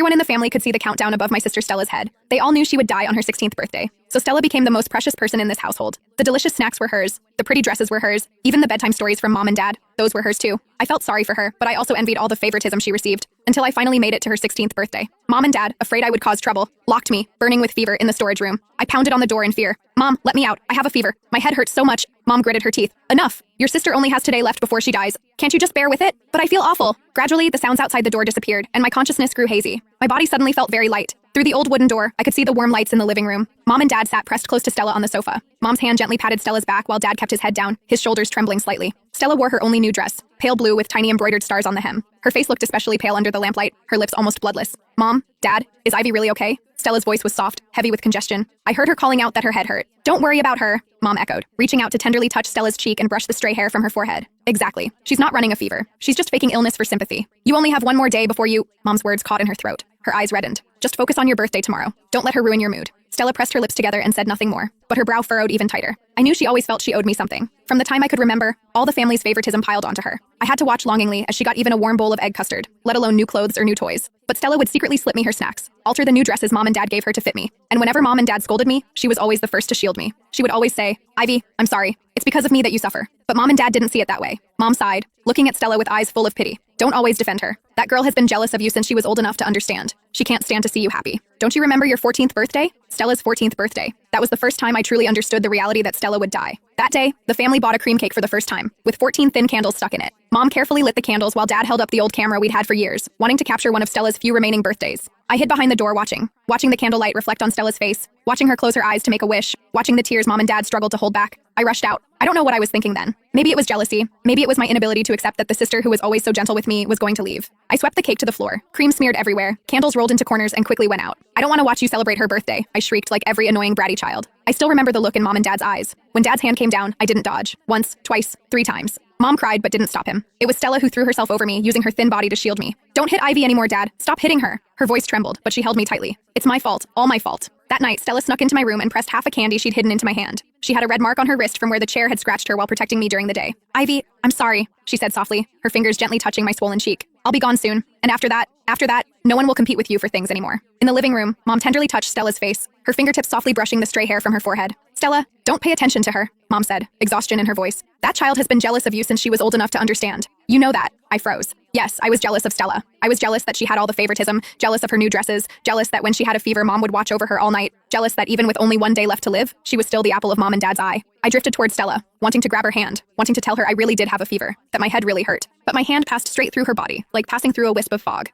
Everyone in the family could see the countdown above my sister Stella's head. They all knew she would die on her 16th birthday. So Stella became the most precious person in this household. The delicious snacks were hers. The pretty dresses were hers. Even the bedtime stories from mom and dad, those were hers too. I felt sorry for her, but I also envied all the favoritism she received. Until I finally made it to her 16th birthday. Mom and dad, afraid I would cause trouble, locked me, burning with fever, in the storage room. I pounded on the door in fear. Mom, let me out. I have a fever. My head hurts so much. Mom gritted her teeth. Enough. Your sister only has today left before she dies. Can't you just bear with it? But I feel awful. Gradually, the sounds outside the door disappeared, and my consciousness grew hazy. My body suddenly felt very light. Through the old wooden door, I could see the warm lights in the living room. Mom and dad sat pressed close to Stella on the sofa. Mom's hand gently patted Stella's back while dad kept his head down, his shoulders trembling slightly. Stella wore her only new dress, pale blue with tiny embroidered stars on the hem. Her face looked especially pale under the lamplight, her lips almost bloodless. Mom, Dad, is Ivy really okay? Stella's voice was soft, heavy with congestion. I heard her calling out that her head hurt. Don't worry about her, Mom echoed, reaching out to tenderly touch Stella's cheek and brush the stray hair from her forehead. Exactly. She's not running a fever. She's just faking illness for sympathy. You only have one more day before you— Mom's words caught in her throat. Her eyes reddened. Just focus on your birthday tomorrow. Don't let her ruin your mood. Stella pressed her lips together and said nothing more, but her brow furrowed even tighter. I knew she always felt she owed me something. From the time I could remember, all the family's favoritism piled onto her. I had to watch longingly as she got even a warm bowl of egg custard, let alone new clothes or new toys. But Stella would secretly slip me her snacks, alter the new dresses Mom and Dad gave her to fit me. And whenever Mom and Dad scolded me, she was always the first to shield me. She would always say, Ivy, I'm sorry. It's because of me that you suffer. But Mom and Dad didn't see it that way. Mom sighed, looking at Stella with eyes full of pity. Don't always defend her. That girl has been jealous of you since she was old enough to understand. She can't stand to see you happy. Don't you remember your 14th birthday? Stella's 14th birthday. That was the first time I truly understood the reality that Stella would die. That day, the family bought a cream cake for the first time, with 14 thin candles stuck in it. Mom carefully lit the candles while Dad held up the old camera we'd had for years, wanting to capture one of Stella's few remaining birthdays. I hid behind the door watching the candlelight reflect on Stella's face, watching her close her eyes to make a wish, watching the tears Mom and Dad struggled to hold back. I rushed out. I don't know what I was thinking then. Maybe it was jealousy. Maybe it was my inability to accept that the sister who was always so gentle with me was going to leave. I swept the cake to the floor. Cream smeared everywhere. Candles rolled into corners and quickly went out. I don't want to watch you celebrate her birthday, I shrieked like every annoying bratty child. I still remember the look in Mom and Dad's eyes. When Dad's hand came down, I didn't dodge. Once, twice, 3 times. Mom cried but didn't stop him. It was Stella who threw herself over me, using her thin body to shield me. Don't hit Ivy anymore, Dad. Stop hitting her. Her voice trembled, but she held me tightly. It's my fault, all my fault. That night, Stella snuck into my room and pressed half a candy she'd hidden into my hand. She had a red mark on her wrist from where the chair had scratched her while protecting me during the day. Ivy, I'm sorry, she said softly, her fingers gently touching my swollen cheek. I'll be gone soon. And after that, no one will compete with you for things anymore. In the living room, Mom tenderly touched Stella's face, her fingertips softly brushing the stray hair from her forehead. Stella, don't pay attention to her, Mom said, exhaustion in her voice. That child has been jealous of you since she was old enough to understand. You know that. I froze. Yes, I was jealous of Stella. I was jealous that she had all the favoritism, jealous of her new dresses, jealous that when she had a fever, Mom would watch over her all night, jealous that even with only one day left to live, she was still the apple of Mom and Dad's eye. I drifted toward Stella, wanting to grab her hand, wanting to tell her I really did have a fever, that my head really hurt. But my hand passed straight through her body, like passing through a wisp of fog.